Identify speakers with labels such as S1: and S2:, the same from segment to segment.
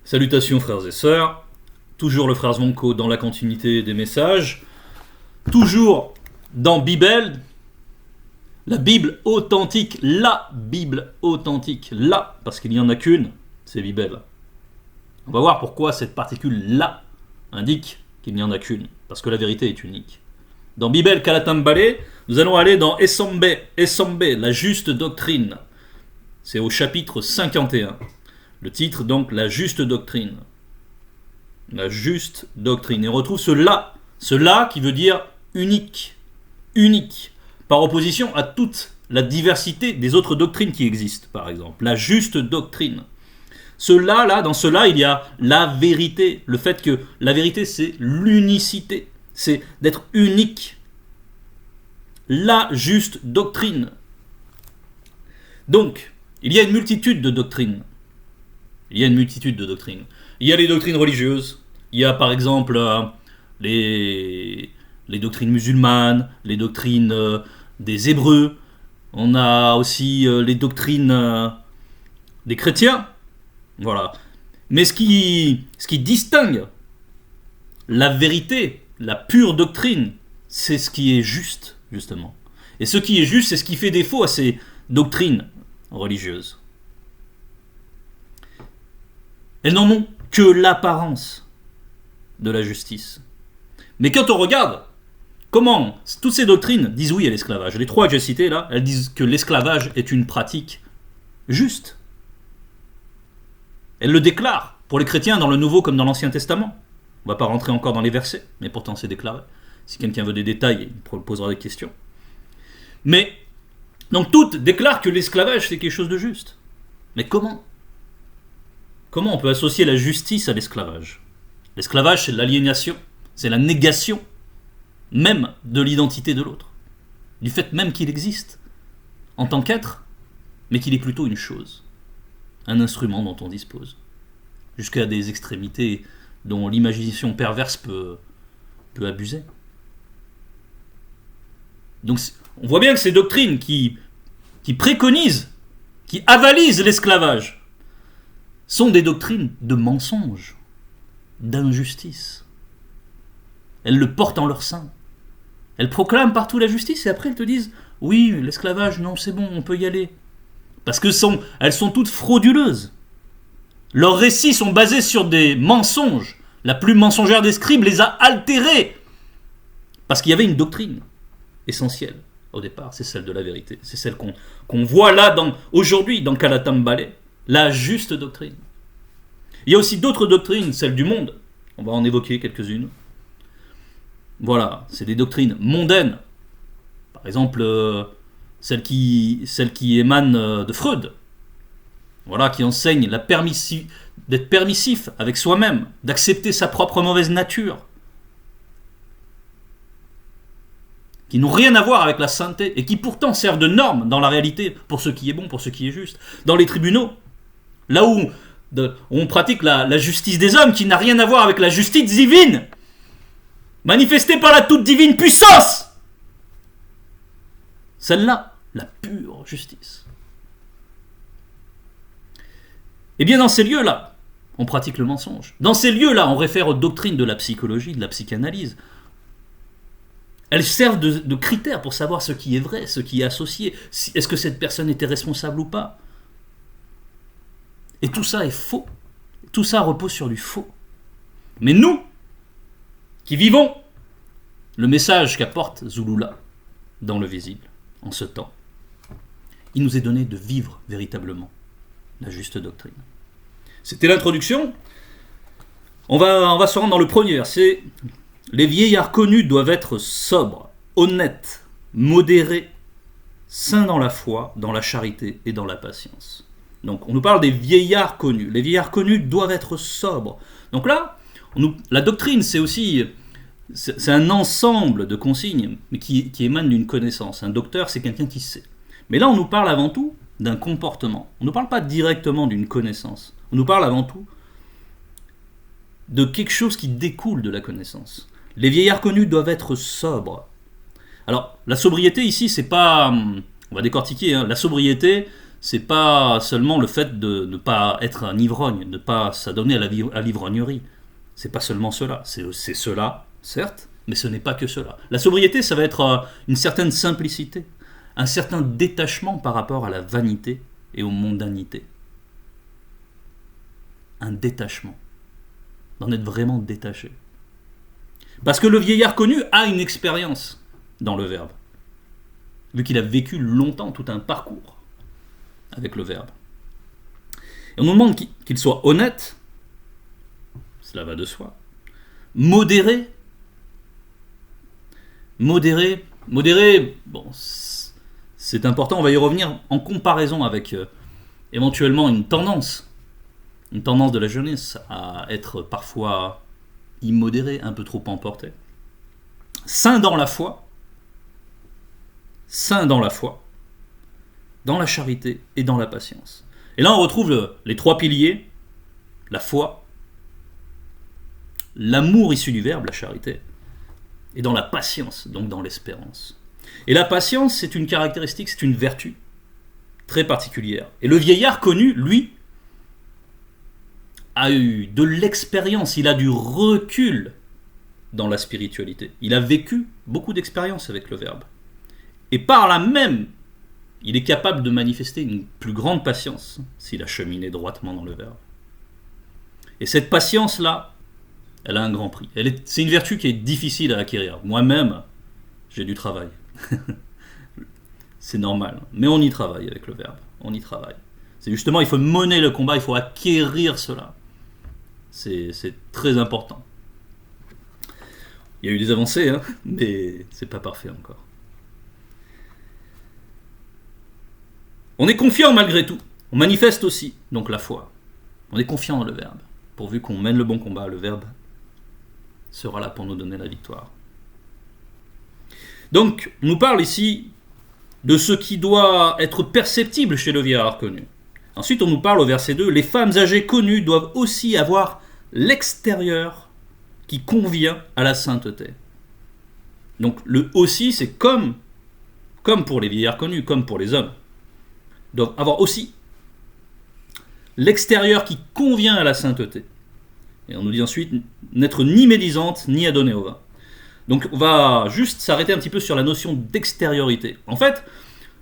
S1: Salutations frères et sœurs, toujours le frère Zvonko dans la continuité des messages, toujours dans Bible, la Bible authentique, parce qu'il n'y en a qu'une, c'est Bible. On va voir pourquoi cette particule là indique qu'il n'y en a qu'une, parce que la vérité est unique. Dans Bible Kalatambale, nous allons aller dans Esombe, la juste doctrine. C'est au chapitre 51. Le titre donc, la juste doctrine. La juste doctrine. Et on retrouve ce là qui veut dire unique, par opposition à toute la diversité des autres doctrines qui existent, par exemple. La juste doctrine. Dans cela, il y a la vérité. Le fait que la vérité, c'est l'unicité. C'est d'être unique. La juste doctrine. Donc, il y a une multitude de doctrines. Il y a les doctrines religieuses. Il y a par exemple les doctrines musulmanes, les doctrines des Hébreux. On a aussi les doctrines des chrétiens. Voilà. Mais ce qui distingue la vérité, la pure doctrine, c'est ce qui est juste, justement. Et ce qui est juste, c'est ce qui fait défaut à ces doctrines religieuses. Elles n'en ont que l'apparence de la justice. Mais quand on regarde comment toutes ces doctrines disent oui à l'esclavage, les trois que j'ai citées là, elles disent que l'esclavage est une pratique juste. Elles le déclarent pour les chrétiens dans le Nouveau comme dans l'Ancien Testament. On ne va pas rentrer encore dans les versets, mais pourtant c'est déclaré. Si quelqu'un veut des détails, il posera des questions. Mais, donc toutes déclarent que l'esclavage c'est quelque chose de juste. Mais comment ? Comment on peut associer la justice à l'esclavage ? L'esclavage, c'est l'aliénation, c'est la négation même de l'identité de l'autre, du fait même qu'il existe en tant qu'être, mais qu'il est plutôt une chose, un instrument dont on dispose, jusqu'à des extrémités dont l'imagination perverse peut abuser. Donc on voit bien que ces doctrines qui préconisent, qui avalisent l'esclavage, sont des doctrines de mensonge, d'injustice. Elles le portent en leur sein. Elles proclament partout la justice et après elles te disent « Oui, l'esclavage, non, c'est bon, on peut y aller. » Parce que elles sont toutes frauduleuses. Leurs récits sont basés sur des mensonges. La plus mensongère des scribes les a altérés. Parce qu'il y avait une doctrine essentielle au départ, c'est celle de la vérité. C'est celle qu'on voit là aujourd'hui dans Kalatambale. La juste doctrine. Il y a aussi d'autres doctrines, celles du monde. On va en évoquer quelques-unes. Voilà, c'est des doctrines mondaines. Par exemple, celles qui émanent de Freud. Voilà, qui enseignent d'être permissif avec soi-même, d'accepter sa propre mauvaise nature. Qui n'ont rien à voir avec la sainteté et qui pourtant servent de normes dans la réalité pour ce qui est bon, pour ce qui est juste. Dans les tribunaux, là où on pratique la justice des hommes qui n'a rien à voir avec la justice divine, manifestée par la toute divine puissance. Celle-là, la pure justice. Et bien dans ces lieux-là, on pratique le mensonge. Dans ces lieux-là, on réfère aux doctrines de la psychologie, de la psychanalyse. Elles servent de critères pour savoir ce qui est vrai, ce qui est associé. Est-ce que cette personne était responsable ou pas ? Et tout ça est faux. Tout ça repose sur du faux. Mais nous, qui vivons le message qu'apporte Zulula dans le visible, en ce temps, il nous est donné de vivre véritablement la juste doctrine. C'était l'introduction. On va se rendre dans le premier verset. Les vieillards connus doivent être sobres, honnêtes, modérés, saints dans la foi, dans la charité et dans la patience. Donc on nous parle des vieillards connus. Les vieillards connus doivent être sobres. Donc là, la doctrine, c'est un ensemble de consignes mais qui émanent d'une connaissance. Un docteur, c'est quelqu'un qui sait. Mais là, on nous parle avant tout d'un comportement. On ne nous parle pas directement d'une connaissance. On nous parle avant tout de quelque chose qui découle de la connaissance. Les vieillards connus doivent être sobres. Alors, la sobriété ici, c'est pas... On va décortiquer. La sobriété, c'est pas seulement le fait de ne pas être un ivrogne, de ne pas s'adonner à l'ivrognerie. C'est pas seulement cela. C'est cela, certes, mais ce n'est pas que cela. La sobriété, ça va être une certaine simplicité, un certain détachement par rapport à la vanité et aux mondanités. Un détachement. D'en être vraiment détaché. Parce que le vieillard connu a une expérience dans le verbe, vu qu'il a vécu longtemps tout un parcours avec le verbe. Et on nous demande qu'il soit honnête, cela va de soi, modéré, bon, c'est important, on va y revenir en comparaison avec éventuellement une tendance de la jeunesse à être parfois immodéré, un peu trop emporté. Saint dans la foi, dans la charité et dans la patience. Et là on retrouve les trois piliers, la foi, l'amour issu du verbe, la charité, et dans la patience, donc dans l'espérance. Et la patience, c'est une caractéristique, c'est une vertu très particulière. Et le vieillard connu, lui, a eu de l'expérience, il a du recul dans la spiritualité. Il a vécu beaucoup d'expériences avec le verbe. Et par là même, il est capable de manifester une plus grande patience s'il a cheminé droitement dans le verbe. Et cette patience-là, elle a un grand prix. C'est une vertu qui est difficile à acquérir. Moi-même, j'ai du travail. C'est normal. Mais on y travaille avec le verbe. On y travaille. C'est justement, il faut mener le combat, il faut acquérir cela. C'est très important. Il y a eu des avancées, hein, mais c'est pas parfait encore. On est confiant malgré tout. On manifeste aussi, donc la foi. On est confiant dans le verbe. Pourvu qu'on mène le bon combat, le verbe sera là pour nous donner la victoire. Donc, on nous parle ici de ce qui doit être perceptible chez le vieillard connu. Ensuite, on nous parle au verset 2, les femmes âgées connues doivent aussi avoir l'extérieur qui convient à la sainteté. Donc, le aussi, c'est comme pour les vieillards connus, comme pour les hommes, doivent avoir aussi l'extérieur qui convient à la sainteté. Et on nous dit ensuite, n'être ni médisante, ni adonnée au vin. Donc on va juste s'arrêter un petit peu sur la notion d'extériorité. En fait,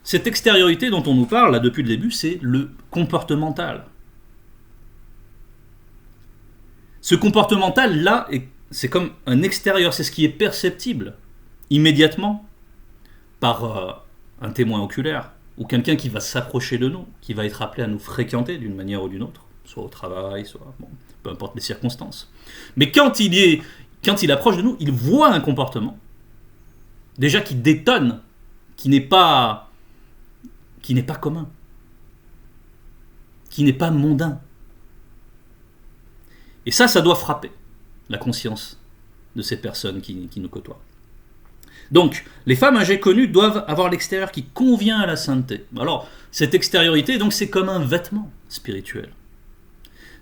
S1: cette extériorité dont on nous parle là depuis le début, c'est le comportemental. Ce comportemental-là, c'est comme un extérieur, c'est ce qui est perceptible immédiatement par un témoin oculaire ou quelqu'un qui va s'approcher de nous, qui va être appelé à nous fréquenter d'une manière ou d'une autre, soit au travail, soit peu importe les circonstances. Mais quand il approche de nous, il voit un comportement déjà qui détonne, qui n'est pas commun, qui n'est pas mondain. Et ça doit frapper la conscience de ces personnes qui nous côtoient. Donc, les femmes âgées connues doivent avoir l'extérieur qui convient à la sainteté. Alors, cette extériorité, donc, c'est comme un vêtement spirituel.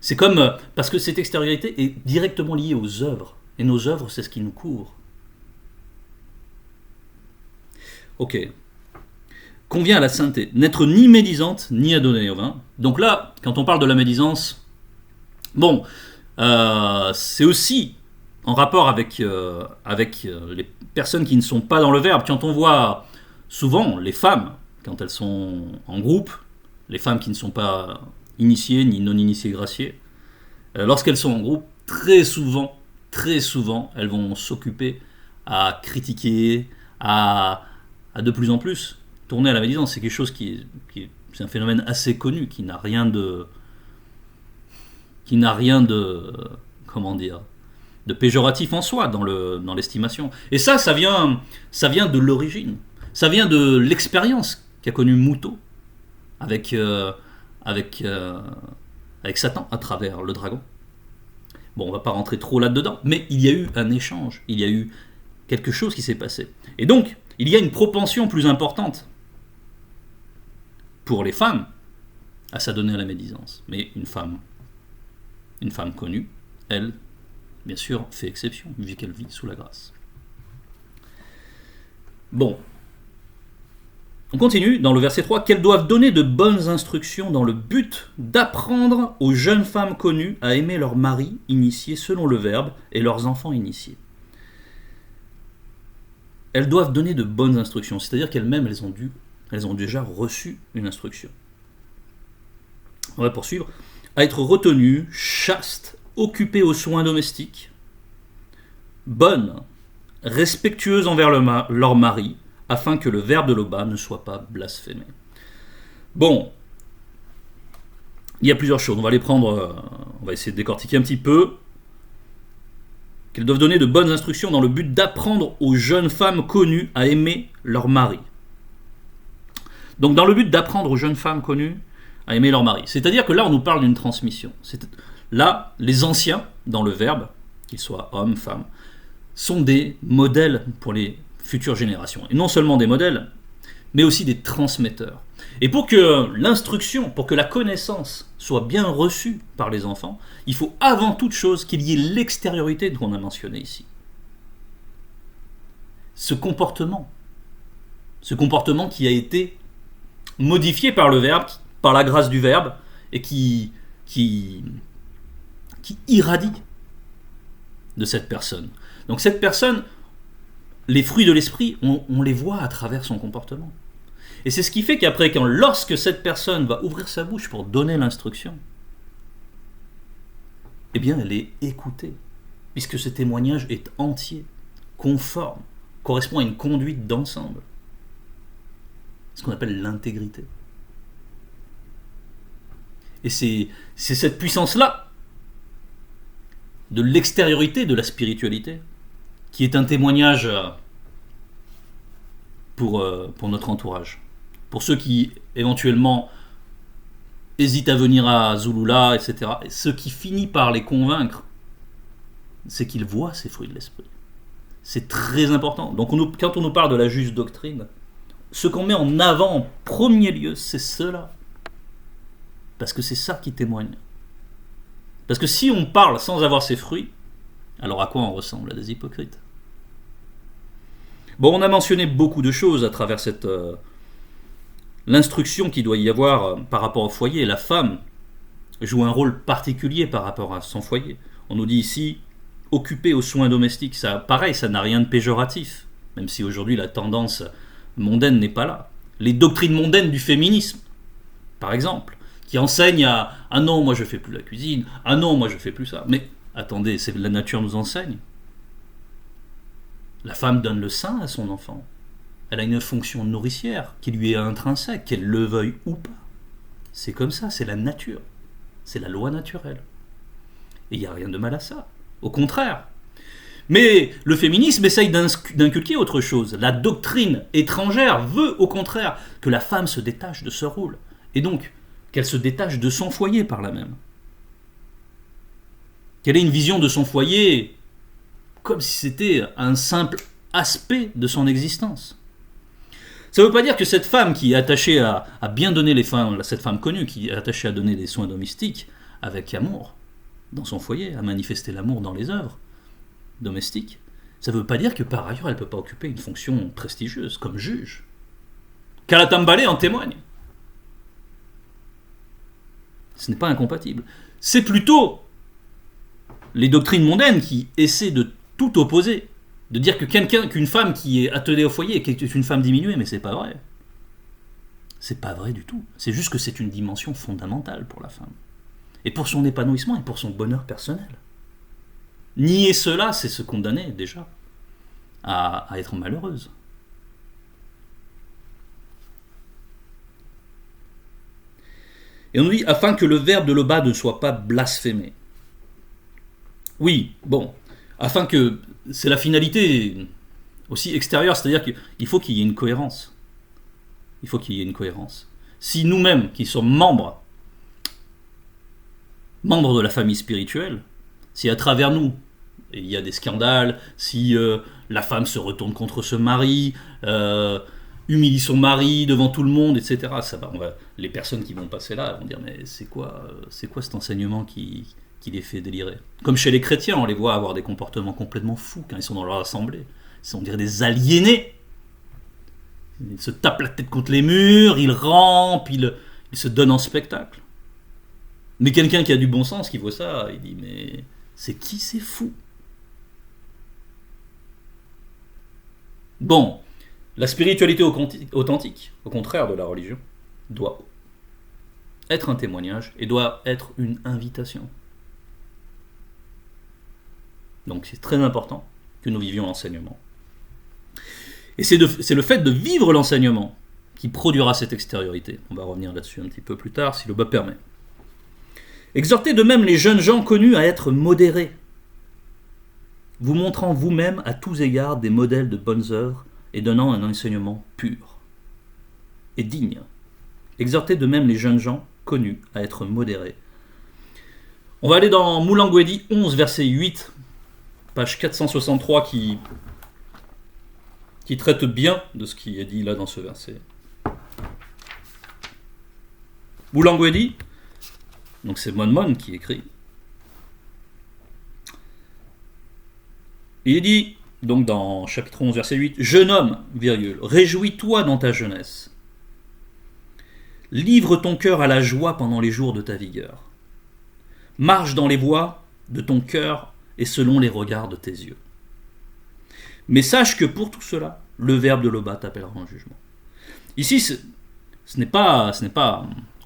S1: C'est comme, parce que cette extériorité est directement liée aux œuvres. Et nos œuvres, c'est ce qui nous couvre. Ok. Convient à la sainteté. N'être ni médisante, ni adonnée au vin. Donc là, quand on parle de la médisance, bon, c'est aussi en rapport avec les personnes qui ne sont pas dans le verbe. Quand on voit souvent les femmes, quand elles sont en groupe, les femmes qui ne sont pas initiées ni non initiées graciées, lorsqu'elles sont en groupe, très souvent, elles vont s'occuper à critiquer, à de plus en plus tourner à la médisance. C'est quelque chose c'est un phénomène assez connu, qui n'a rien de comment dire, de péjoratif en soi dans l'estimation. Et ça vient de l'origine. Ça vient de l'expérience qu'a connue Moutot avec Satan à travers le dragon. Bon, on va pas rentrer trop là-dedans, mais il y a eu un échange, il y a eu quelque chose qui s'est passé. Et donc, il y a une propension plus importante pour les femmes à s'adonner à la médisance. Mais une femme connue, elle, bien sûr, fait exception, vu qu'elle vit sous la grâce. Bon. On continue dans le verset 3, qu'elles doivent donner de bonnes instructions dans le but d'apprendre aux jeunes femmes connues à aimer leurs maris initiés selon le verbe et leurs enfants initiés. Elles doivent donner de bonnes instructions, c'est-à-dire qu'elles-mêmes, elles ont déjà reçu une instruction. On va poursuivre. À être retenues, chastes, occupées aux soins domestiques, bonnes, respectueuses envers leur mari, afin que le verbe de l'Oba ne soit pas blasphémé. Bon, il y a plusieurs choses. On va les prendre, on va essayer de décortiquer un petit peu. Qu'elles doivent donner de bonnes instructions dans le but d'apprendre aux jeunes femmes connues à aimer leur mari. Donc dans le but d'apprendre aux jeunes femmes connues à aimer leur mari. C'est-à-dire que là, on nous parle d'une transmission. Là, les anciens, dans le verbe, qu'ils soient hommes, femmes, sont des modèles pour les futures générations. Et non seulement des modèles, mais aussi des transmetteurs. Et pour que l'instruction, pour que la connaissance soit bien reçue par les enfants, il faut avant toute chose qu'il y ait l'extériorité qu'on a mentionné ici. Ce comportement qui a été modifié par le verbe, par la grâce du verbe, et qui irradie de cette personne. Donc cette personne, les fruits de l'esprit, on les voit à travers son comportement. Et c'est ce qui fait qu'après, lorsque cette personne va ouvrir sa bouche pour donner l'instruction, eh bien elle est écoutée, puisque ce témoignage est entier, conforme, correspond à une conduite d'ensemble. Ce qu'on appelle l'intégrité. Et c'est cette puissance-là, de l'extériorité de la spiritualité, qui est un témoignage pour notre entourage. Pour ceux qui, éventuellement, hésitent à venir à Zulula, etc., et ce qui finit par les convaincre, c'est qu'ils voient ces fruits de l'esprit. C'est très important. Donc quand on nous parle de la juste doctrine, ce qu'on met en avant en premier lieu, c'est cela. Parce que c'est ça qui témoigne. Parce que si on parle sans avoir ces fruits, alors à quoi on ressemble? À des hypocrites. Bon, on a mentionné beaucoup de choses à travers l'instruction qu'il doit y avoir par rapport au foyer. La femme joue un rôle particulier par rapport à son foyer. On nous dit ici, occupée aux soins domestiques. Ça, pareil, ça n'a rien de péjoratif, même si aujourd'hui la tendance mondaine n'est pas là. Les doctrines mondaines du féminisme, par exemple, qui enseignent à « Ah non, moi je fais plus la cuisine. Ah non, moi je fais plus ça. » Mais attendez, la nature nous enseigne. La femme donne le sein à son enfant. Elle a une fonction nourricière qui lui est intrinsèque, qu'elle le veuille ou pas. C'est comme ça, c'est la nature. C'est la loi naturelle. Et il n'y a rien de mal à ça. Au contraire. Mais le féminisme essaye d'inculquer autre chose. La doctrine étrangère veut au contraire que la femme se détache de ce rôle. Et donc, qu'elle se détache de son foyer par là même. Qu'elle ait une vision de son foyer comme si c'était un simple aspect de son existence. Ça ne veut pas dire que cette femme qui est attachée à bien donner les soins, cette femme connue qui est attachée à donner des soins domestiques avec amour dans son foyer, à manifester l'amour dans les œuvres domestiques, ça ne veut pas dire que par ailleurs elle ne peut pas occuper une fonction prestigieuse comme juge. Kalatambale en témoigne. Ce n'est pas incompatible. C'est plutôt les doctrines mondaines qui essaient de tout opposer. De dire que qu'une femme qui est attelée au foyer est une femme diminuée, mais c'est pas vrai. C'est pas vrai du tout. C'est juste que c'est une dimension fondamentale pour la femme. Et pour son épanouissement et pour son bonheur personnel. Nier cela, c'est se condamner déjà à être malheureuse. Et on nous dit, afin que le verbe de l'Oba ne soit pas blasphémé. Oui, bon, afin que... C'est la finalité aussi extérieure, c'est-à-dire qu'il faut qu'il y ait une cohérence. Il faut qu'il y ait une cohérence. Si nous-mêmes, qui sommes membres de la famille spirituelle, si à travers nous, il y a des scandales, si la femme se retourne contre ce mari, humilie son mari devant tout le monde, etc., les personnes qui vont passer là vont dire « Mais c'est quoi cet enseignement qui les fait délirer ?» Comme chez les chrétiens, on les voit avoir des comportements complètement fous quand ils sont dans leur assemblée. On dirait des aliénés. il se tape la tête contre les murs, il rampe, il se donne en spectacle. Mais quelqu'un qui a du bon sens, qui voit ça, il dit mais c'est qui ces fous? Bon, la spiritualité authentique, au contraire de la religion, doit être un témoignage et doit être une invitation. Donc c'est très important que nous vivions l'enseignement. Et c'est le fait de vivre l'enseignement qui produira cette extériorité. On va revenir là-dessus un petit peu plus tard, si le bas permet. Exhortez de même les jeunes gens connus à être modérés, vous montrant vous-même à tous égards des modèles de bonnes œuvres et donnant un enseignement pur et digne. Exhortez de même les jeunes gens connus à être modérés. On va aller dans Moulangwedi 11, verset 8, page 463, qui traite bien de ce qui est dit là dans ce verset. Moulangwedi, donc c'est Mon qui écrit. Il est dit, donc dans chapitre 11, verset 8, « Jeune homme, virgule, réjouis-toi dans ta jeunesse. Livre ton cœur à la joie pendant les jours de ta vigueur. Marche dans les voies de ton cœur et selon les regards de tes yeux. Mais sache que pour tout cela, le Verbe de l'Oba t'appellera en jugement. » Ici, ce n'est pas,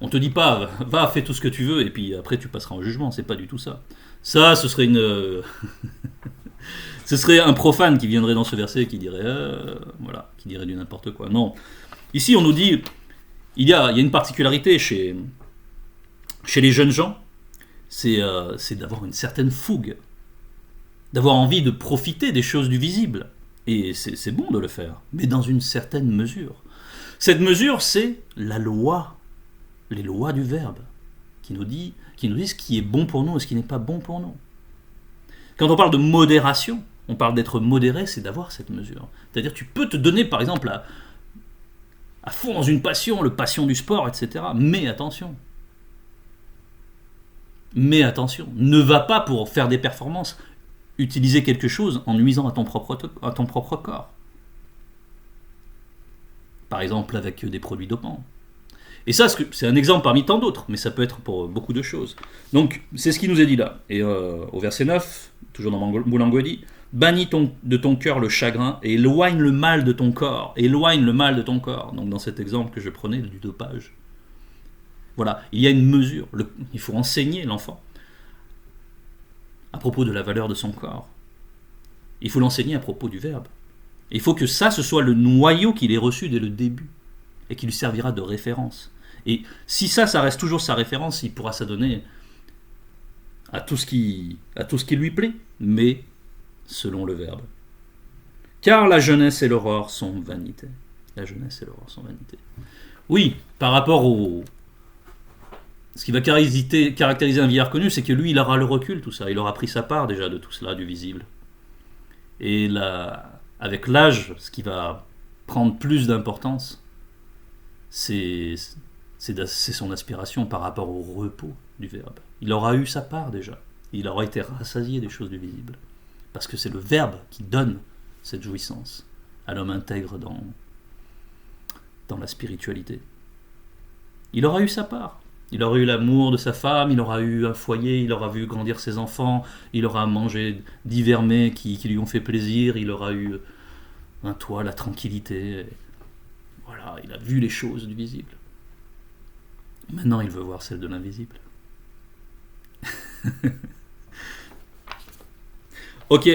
S1: on te dit pas, va, fais tout ce que tu veux et puis après tu passeras en jugement. C'est pas du tout ça. Ça, ce serait ce serait un profane qui viendrait dans ce verset et qui dirait, qui dirait du n'importe quoi. Non. Ici, on nous dit, il y a une particularité chez les jeunes gens, c'est d'avoir une certaine fougue, d'avoir envie de profiter des choses du visible. Et c'est bon de le faire, mais dans une certaine mesure. Cette mesure, c'est la loi, les lois du Verbe, qui nous disent ce qui est bon pour nous et ce qui n'est pas bon pour nous. Quand on parle de modération, on parle d'être modéré, c'est d'avoir cette mesure. C'est-à-dire tu peux te donner, par exemple, à fond dans une passion, le passion du sport, etc. Mais attention. Ne va pas pour faire des performances utiliser quelque chose en nuisant à ton propre corps. Par exemple avec des produits dopants. Et ça, c'est un exemple parmi tant d'autres, mais ça peut être pour beaucoup de choses. Donc, c'est ce qui nous est dit là. Et au verset 9, toujours dans Moulangwedi, « Bannis de ton cœur le chagrin et éloigne le mal de ton corps. » Éloigne le mal de ton corps. Donc, dans cet exemple que je prenais du dopage. Voilà, il y a une mesure. Il faut enseigner l'enfant à propos de la valeur de son corps. Il faut l'enseigner à propos du Verbe. Il faut que ça, ce soit le noyau qu'il ait reçu dès le début et qui lui servira de référence. Et si ça reste toujours sa référence, il pourra s'adonner à tout ce qui lui plaît, mais selon le Verbe. Car la jeunesse et l'aurore sont vanité. La jeunesse et l'aurore sont vanité. Oui, par rapport ce qui va caractériser un vieillard connu, c'est que lui, il aura le recul, tout ça. Il aura pris sa part déjà de tout cela, du visible. Et là, avec l'âge, ce qui va prendre plus d'importance, c'est son aspiration par rapport au repos du Verbe. Il aura eu sa part déjà. Il aura été rassasié des choses du visible. Parce que c'est le Verbe qui donne cette jouissance à l'homme intègre dans la spiritualité. Il aura eu sa part. Il aura eu l'amour de sa femme, il aura eu un foyer, il aura vu grandir ses enfants, il aura mangé divers mets qui lui ont fait plaisir, il aura eu un toit, la tranquillité. Voilà, il a vu les choses du visible. Maintenant, il veut voir celles de l'invisible. Ok,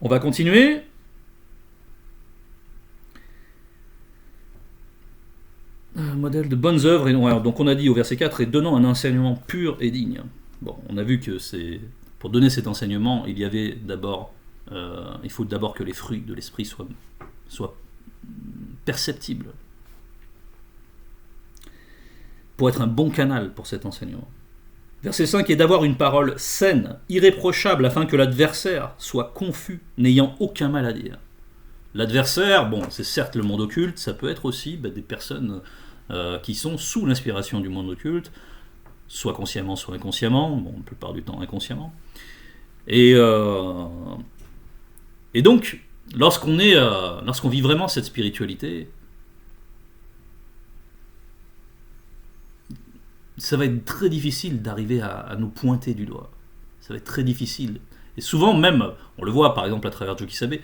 S1: on va continuer. Un modèle de bonnes œuvres, donc on a dit au verset 4, et donnant un enseignement pur et digne. Bon, on a vu que pour donner cet enseignement, il faut d'abord que les fruits de l'esprit soient perceptibles pour être un bon canal pour cet enseignement. Verset 5 est d'avoir une parole saine, irréprochable, afin que l'adversaire soit confus, n'ayant aucun mal à dire. L'adversaire, bon, c'est certes le monde occulte, ça peut être aussi des personnes qui sont sous l'inspiration du monde occulte, soit consciemment, soit inconsciemment, bon, la plupart du temps inconsciemment. Et donc, lorsqu'on vit vraiment cette spiritualité, ça va être très difficile d'arriver à nous pointer du doigt. Ça va être très difficile. Et souvent même, on le voit par exemple à travers Joe Kissabe,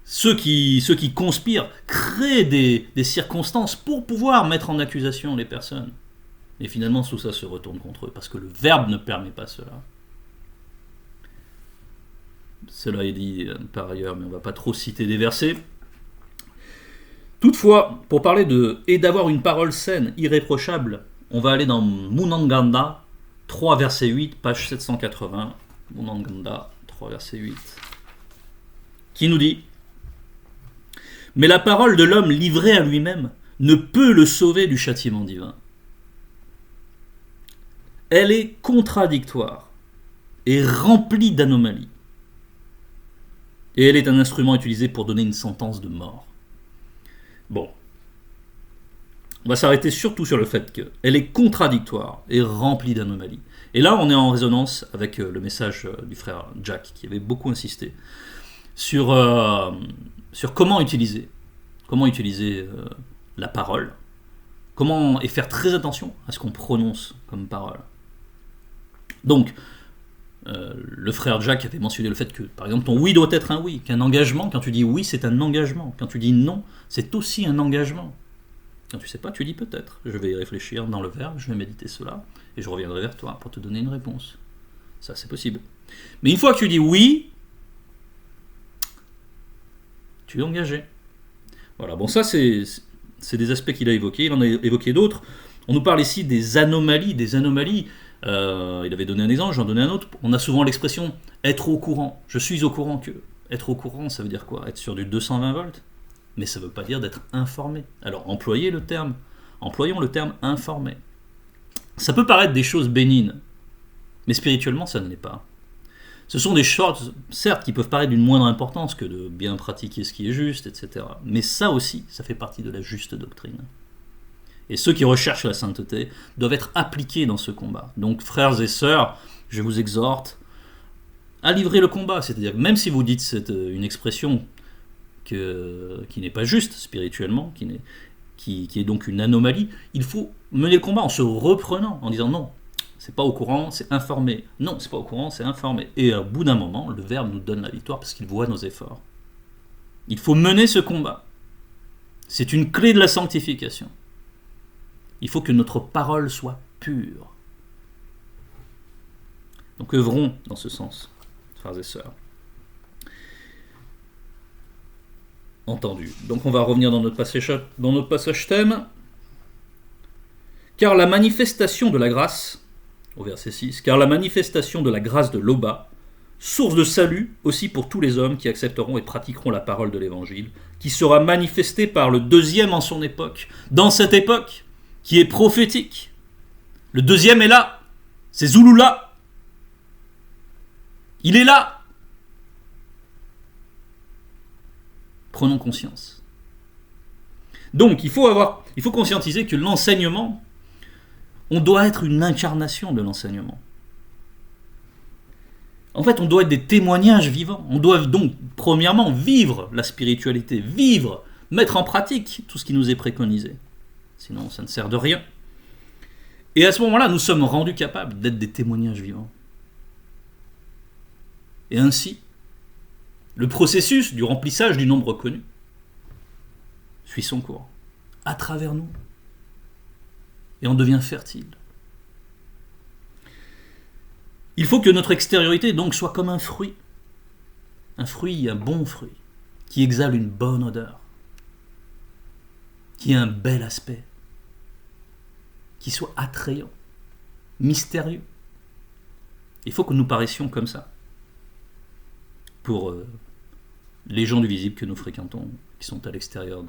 S1: ceux qui conspirent créent des circonstances pour pouvoir mettre en accusation les personnes. Et finalement tout ça se retourne contre eux, parce que le verbe ne permet pas cela. Cela est dit par ailleurs, mais on ne va pas trop citer des versets. Toutefois, pour parler d'avoir une parole saine, irréprochable, on va aller dans Munanganda 3 verset 8, page 780. Munanganda 3 verset 8, qui nous dit: mais la parole de l'homme livrée à lui-même ne peut le sauver du châtiment divin. Elle est contradictoire et remplie d'anomalies. Et elle est un instrument utilisé pour donner une sentence de mort. Bon. On va s'arrêter surtout sur le fait qu'elle est contradictoire et remplie d'anomalies. Et là, on est en résonance avec le message du frère Jack, qui avait beaucoup insisté sur comment utiliser la parole, et faire très attention à ce qu'on prononce comme parole. Donc, le frère Jack avait mentionné le fait que, par exemple, ton oui doit être un oui, qu'un engagement, quand tu dis oui, c'est un engagement, quand tu dis non, c'est aussi un engagement. Quand tu sais pas, tu dis peut-être. Je vais y réfléchir dans le verbe, je vais méditer cela, et je reviendrai vers toi pour te donner une réponse. Ça, c'est possible. Mais une fois que tu dis oui, tu es engagé. Voilà, bon, ça, c'est des aspects qu'il a évoqués. Il en a évoqué d'autres. On nous parle ici des anomalies. Il avait donné un exemple, j'en donnais un autre. On a souvent l'expression être au courant. Je suis au courant que. Être au courant, ça veut dire quoi? Être sur du 220 volts. Mais ça ne veut pas dire d'être informé. Alors employons le terme informé. Ça peut paraître des choses bénignes, mais spirituellement ça ne l'est pas. Ce sont des choses, certes, qui peuvent paraître d'une moindre importance que de bien pratiquer ce qui est juste, etc. Mais ça aussi, ça fait partie de la juste doctrine. Et ceux qui recherchent la sainteté doivent être appliqués dans ce combat. Donc frères et sœurs, je vous exhorte à livrer le combat. C'est-à-dire que même si vous dites une expression qui n'est pas juste spirituellement, qui est donc une anomalie, il faut mener le combat en se reprenant, en disant non, c'est pas au courant, c'est informé. Non, c'est pas au courant, c'est informé. Et au bout d'un moment, le Verbe nous donne la victoire parce qu'il voit nos efforts. Il faut mener ce combat. C'est une clé de la sanctification. Il faut que notre parole soit pure. Donc œuvrons dans ce sens, frères et sœurs. Entendu. Donc on va revenir dans notre passage thème. Car la manifestation de la grâce, au verset 6, car la manifestation de la grâce de l'Oba, source de salut aussi pour tous les hommes qui accepteront et pratiqueront la parole de l'Évangile, qui sera manifestée par le deuxième en son époque, dans cette époque qui est prophétique. Le deuxième est là, c'est Zulula. Il est là. Prenons conscience. Donc, il faut conscientiser que l'enseignement, on doit être une incarnation de l'enseignement. En fait, on doit être des témoignages vivants. On doit donc, premièrement, vivre la spiritualité, mettre en pratique tout ce qui nous est préconisé. Sinon, ça ne sert de rien. Et à ce moment-là, nous sommes rendus capables d'être des témoignages vivants. Et ainsi, le processus du remplissage du nombre connu suit son cours, à travers nous. Et on devient fertile. Il faut que notre extériorité donc soit comme un fruit, un bon fruit, qui exhale une bonne odeur, qui a un bel aspect, qui soit attrayant, mystérieux. Il faut que nous paraissions comme ça, pour les gens du visible que nous fréquentons, qui sont à l'extérieur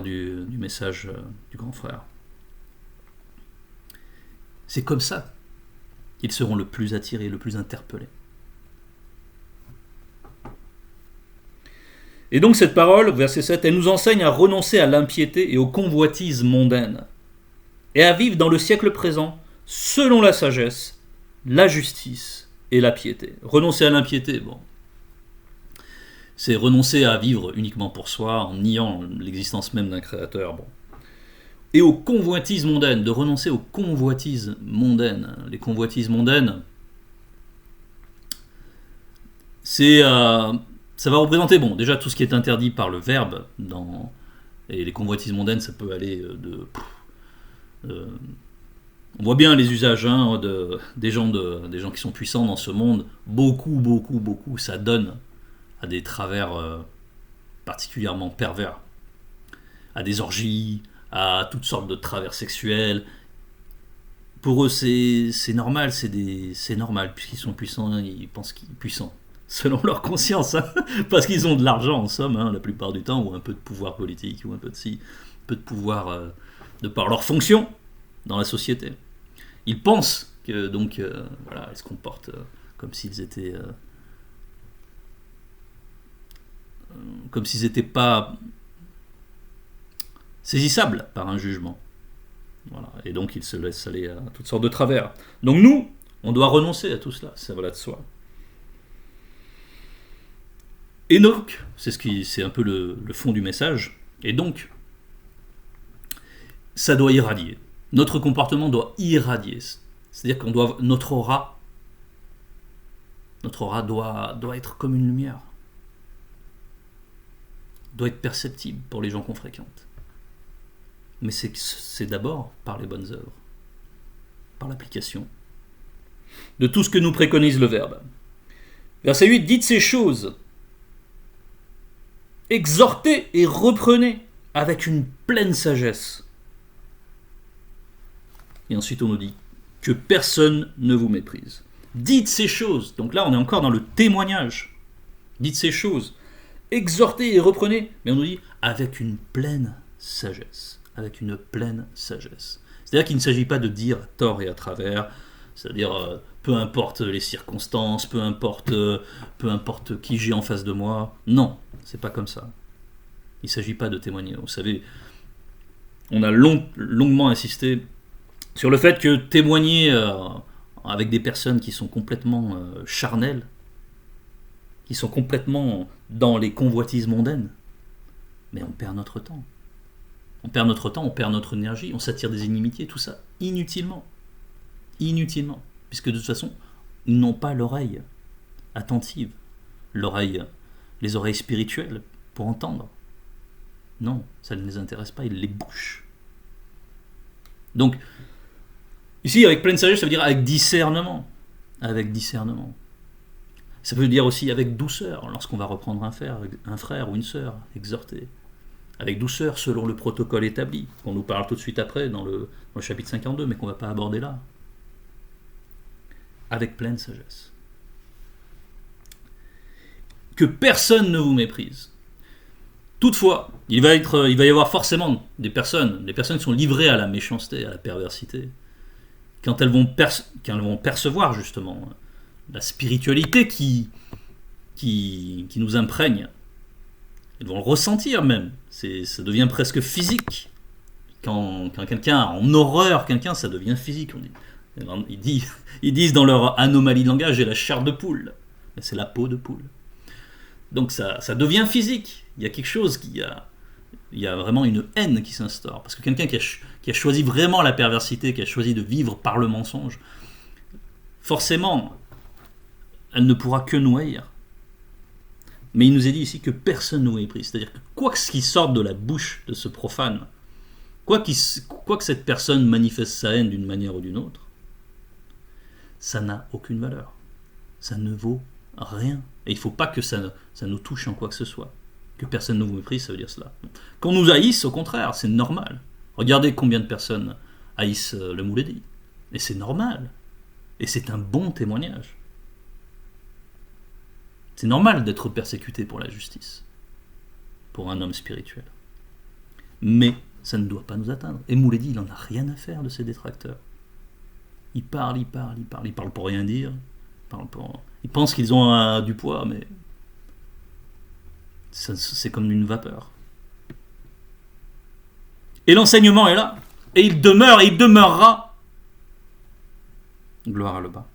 S1: du message du grand frère. C'est comme ça qu'ils seront le plus attirés, le plus interpellés. Et donc cette parole, verset 7, elle nous enseigne à renoncer à l'impiété et aux convoitises mondaines, et à vivre dans le siècle présent, selon la sagesse, la justice et la piété. Renoncer à l'impiété, bon, c'est renoncer à vivre uniquement pour soi, en niant l'existence même d'un créateur. Bon. Et aux convoitises mondaines, de renoncer aux convoitises mondaines. Les convoitises mondaines, ça va représenter, bon, déjà tout ce qui est interdit par le verbe, et les convoitises mondaines, ça peut aller on voit bien les usages des gens qui sont puissants dans ce monde. Beaucoup, ça donne à des travers particulièrement pervers, à des orgies, à toutes sortes de travers sexuels. Pour eux, c'est normal, c'est normal, puisqu'ils sont puissants, ils pensent qu'ils sont puissants, selon leur conscience, hein, parce qu'ils ont de l'argent en somme, hein, la plupart du temps, ou un peu de pouvoir politique, ou un peu de pouvoir de par leur fonction dans la société. Ils pensent que donc voilà, ils se comportent comme s'ils étaient pas saisissables par un jugement. Voilà. Et donc ils se laissent aller à toutes sortes de travers. Donc nous, on doit renoncer à tout cela, ça va là de soi. Et donc, c'est un peu le fond du message, et donc, ça doit irradier. Notre comportement doit irradier. C'est-à-dire qu'on doit, notre aura doit être comme une lumière. Doit être perceptible pour les gens qu'on fréquente. Mais c'est d'abord par les bonnes œuvres, par l'application de tout ce que nous préconise le Verbe. Verset 8, dites ces choses, exhortez et reprenez avec une pleine sagesse. Et ensuite on nous dit que personne ne vous méprise. Dites ces choses, donc là on est encore dans le témoignage. Dites ces choses, exhortez et reprenez, mais on nous dit avec une pleine sagesse. Avec une pleine sagesse. C'est-à-dire qu'il ne s'agit pas de dire à tort et à travers, c'est-à-dire peu importe les circonstances, peu importe qui j'ai en face de moi. Non, c'est pas comme ça. Il ne s'agit pas de témoigner. Vous savez, on a longuement insisté sur le fait que témoigner avec des personnes qui sont complètement charnelles, qui sont complètement dans les convoitises mondaines, mais on perd notre temps. On perd notre temps, on perd notre énergie, on s'attire des inimitiés, tout ça, inutilement. Inutilement. Puisque de toute façon, ils n'ont pas l'oreille attentive, les oreilles spirituelles pour entendre. Non, ça ne les intéresse pas, ils les bouchent. Donc, ici, avec pleine sagesse, ça veut dire avec discernement. Avec discernement. Ça veut dire aussi avec douceur, lorsqu'on va reprendre un frère ou une sœur, exhorter. Avec douceur, selon le protocole établi, qu'on nous parle tout de suite après dans le chapitre 52, mais qu'on ne va pas aborder là. Avec pleine sagesse. Que personne ne vous méprise. Toutefois, il va y avoir forcément des personnes qui sont livrées à la méchanceté, à la perversité, quand elles vont percevoir justement la spiritualité qui nous imprègne. Elles vont le ressentir même. Ça devient presque physique. Quand quelqu'un a en horreur quelqu'un, ça devient physique. Ils disent dans leur anomalie de langage, j'ai la chair de poule. Mais c'est la peau de poule. Donc ça devient physique. Il y a quelque chose il y a vraiment une haine qui s'instaure. Parce que quelqu'un qui a choisi vraiment la perversité, qui a choisi de vivre par le mensonge, forcément, elle ne pourra que nous haïr. Mais il nous est dit ici que personne ne nous méprise. C'est-à-dire que quoi que ce qui sorte de la bouche de ce profane, quoi que cette personne manifeste sa haine d'une manière ou d'une autre, ça n'a aucune valeur. Ça ne vaut rien. Et il ne faut pas que ça nous touche en quoi que ce soit. Que personne ne vous méprise, ça veut dire cela. Qu'on nous haïsse, au contraire, c'est normal. Regardez combien de personnes haïssent le Mouledi. Et c'est normal. Et c'est un bon témoignage. C'est normal d'être persécuté pour la justice, pour un homme spirituel. Mais ça ne doit pas nous atteindre. Et Mouledi, il n'en a rien à faire de ses détracteurs. Il parle pour rien dire. Ils pensent qu'ils ont du poids, mais c'est comme une vapeur. Et l'enseignement est là. Et il demeure et il demeurera. Gloire à le bas.